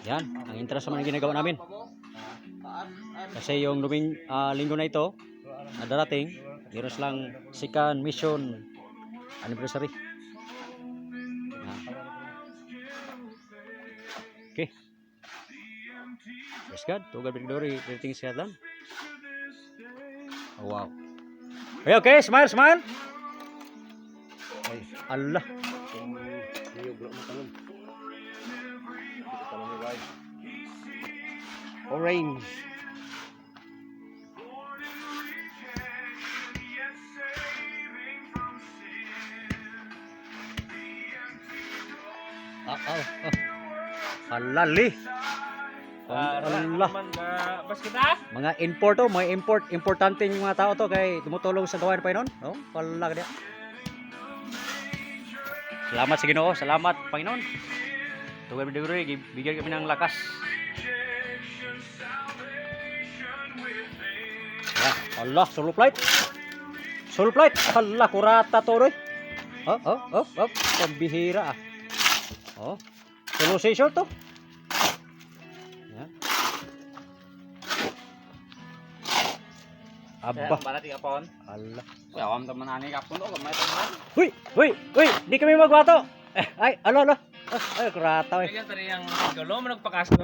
Yan, ang interest naman ang ginagawa namin. Kasi yung linggo na ito, na darating, meron silang second mission anniversary. Yan. Okay. Praise God. To God be the glory. Everything is God lang. Oh, wow. Okay, okay. Smile, smile. Ay, Allah. Orange. Halali. Allah. Mga import to, mga importante yung mga tao to kay tumutulong sa gawain pa noon. Oh, wala ka. Salamat sa Ginoo, salamat Panginoon. Tugon mi diguri, bigyan kami ng lakas. Ya, Allah, solo flight. Solo flight. Allah, kurata to roy. Pambihira ah. Oh. Solo session to. Abba. Para tiga pon. Allah. Awam teman ani kapun kok gamay teman. Huy, di kami magwato. Ay, alo. Ay, kurata. Kaya tadi yang gulo mo nagpakasal